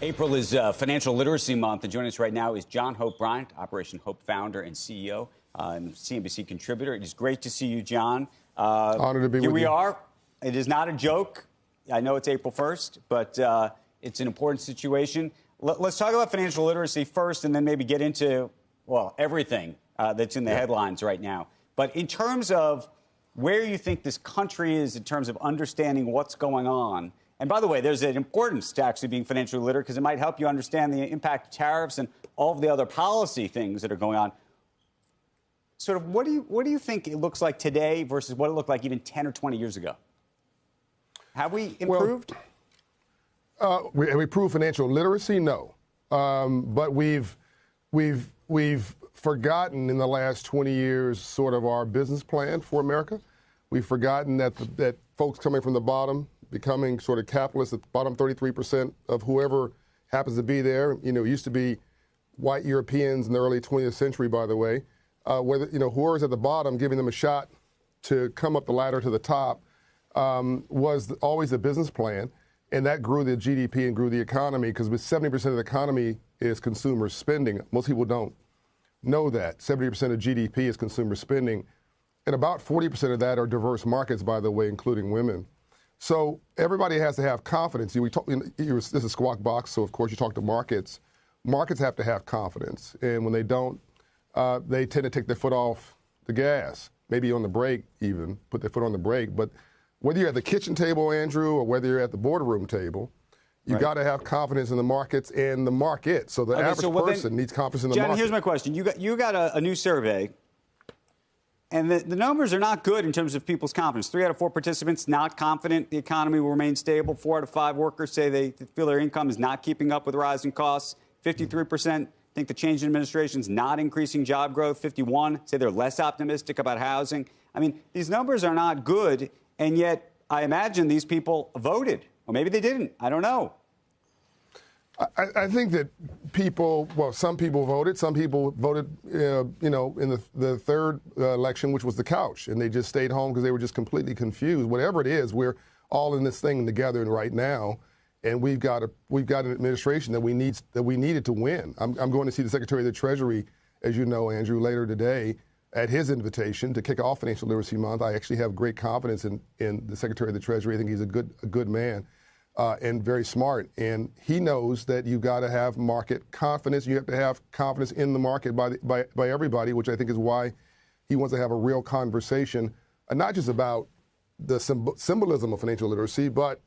April is Financial Literacy Month, and joining us right now is John Hope Bryant, Operation Hope founder and CEO, and CNBC contributor. It is great to see you, John. Honored to be with you. Here we are. It is not a joke. I know it's April 1st, but it's an important situation. Let's talk about financial literacy first, and then maybe get into, well, everything that's in the headlines right now. But in terms of where you think this country is in terms of understanding what's going on, and by the way, there's an importance to actually being financially literate because it might help you understand the impact of tariffs and all of the other policy things that are going on. Sort of, what do you think it looks like today versus what it looked like even 10 or 20 years ago? Have we improved? Well, have we improved financial literacy? No, but we've forgotten in the last 20 years sort of our business plan for America. We've forgotten that folks coming from the bottom, becoming sort of capitalists at the bottom 33% of whoever happens to be there. You know, it used to be white Europeans in the early 20th century, by the way. Whether, you know, whoever's at the bottom, giving them a shot to come up the ladder to the top was always the business plan. And that grew the GDP and grew the economy because with 70% of the economy is consumer spending. Most people don't know that. 70% of GDP is consumer spending. And about 40% of that are diverse markets, by the way, including women. So everybody has to have confidence. This is Squawk Box, so of course you talk to markets. Markets have to have confidence. And when they don't, they tend to take their foot off the gas, maybe on the brake even, put their foot on the brake. But whether you're at the kitchen table, Andrew, or whether you're at the boardroom table, you got to have confidence in the markets and the market. So the average person needs confidence in the market. John, here's my question. You got a new survey, and the numbers are not good in terms of people's confidence. 3 out of 4 participants not confident the economy will remain stable. 4 out of 5 workers say they feel their income is not keeping up with rising costs. 53% think the change in administration is not increasing job growth. 51% say they're less optimistic about housing. I mean, these numbers are not good, and yet I imagine these people voted. Or maybe they didn't. I don't know. I think that some people voted. Some people voted, in the third election, which was the couch, and they just stayed home because they were just completely confused. Whatever it is, we're all in this thing together right now, and we've got an administration that we needed to win. I'm going to see the Secretary of the Treasury, as you know, Andrew, later today at his invitation to kick off Financial Literacy Month. I actually have great confidence in the Secretary of the Treasury. I think he's a good man. And very smart. And he knows that you've got to have market confidence. You have to have confidence in the market by everybody, which I think is why he wants to have a real conversation, not just about the symbolism of financial literacy, but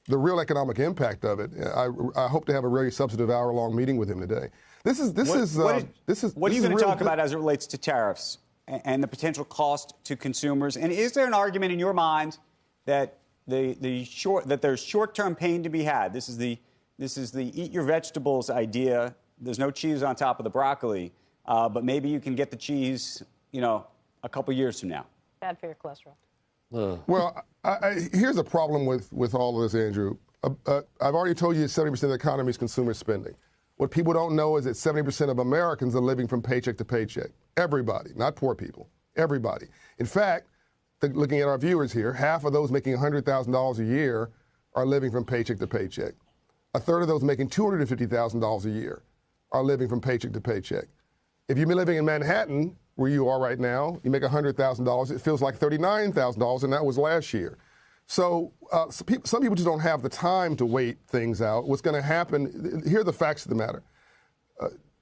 the real economic impact of it. I hope to have a very substantive hour-long meeting with him today. What are you going to talk about as it relates to tariffs and the potential cost to consumers? And is there an argument in your mind that there's short-term pain to be had? This is the eat your vegetables idea. There's no cheese on top of the broccoli, but maybe you can get the cheese, a couple years from now. Bad for your cholesterol. Well, here's a problem with all of this, Andrew. I've already told you that 70% of the economy is consumer spending. What people don't know is that 70% of Americans are living from paycheck to paycheck. Everybody, not poor people. Everybody. In fact, looking at our viewers here, half of those making $100,000 a year are living from paycheck to paycheck. A third of those making $250,000 a year are living from paycheck to paycheck. If you've been living in Manhattan, where you are right now, you make $100,000, it feels like $39,000, and that was last year. So some people just don't have the time to wait things out. What's going to happen, here are the facts of the matter.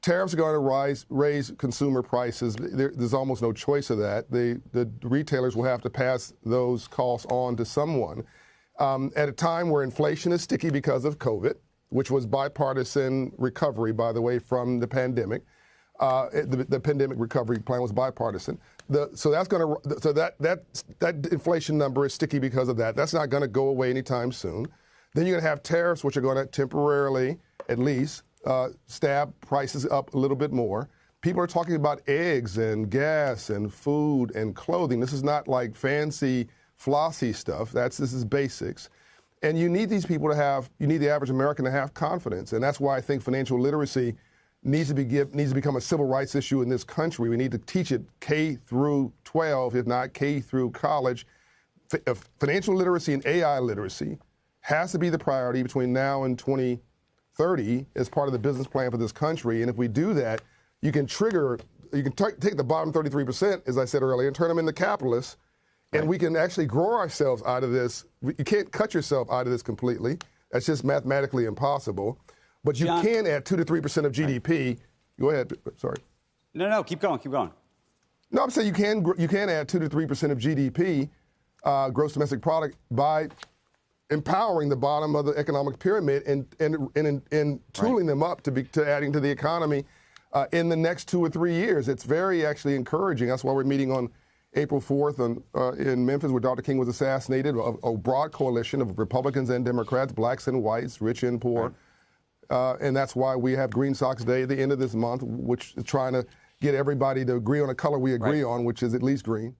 Tariffs are going to raise consumer prices. There's almost no choice of that. The retailers will have to pass those costs on to someone. At a time where inflation is sticky because of COVID, which was bipartisan recovery, by the way, from the pandemic. The pandemic recovery plan was bipartisan. That inflation number is sticky because of that. That's not going to go away anytime soon. Then you're going to have tariffs, which are going to temporarily, at least, stab prices up a little bit more. People are talking about eggs and gas and food and clothing. This is not like fancy, flossy stuff. This is basics. And you need these people you need the average American to have confidence. And that's why I think financial literacy needs to become a civil rights issue in this country. We need to teach it K through 12, if not K through college. Financial literacy and AI literacy has to be the priority between now and 30 as part of the business plan for this country. And if we do that, you can take the bottom 33%, as I said earlier, and turn them into capitalists. And we can actually grow ourselves out of this. You can't cut yourself out of this completely. That's just mathematically impossible. But you can add 2 to 3% of GDP. Go ahead. Sorry. No, keep going. No, I'm saying you can add 2 to 3% of GDP, gross domestic product, by empowering the bottom of the economic pyramid and tooling them up to adding to the economy in the next 2 or 3 years. It's very actually encouraging. That's why we're meeting on April 4th in Memphis, where Dr. King was assassinated. A broad coalition of Republicans and Democrats, blacks and whites, rich and poor. And that's why we have Green Sox Day at the end of this month, which is trying to get everybody to agree on a color we agree on, which is at least green.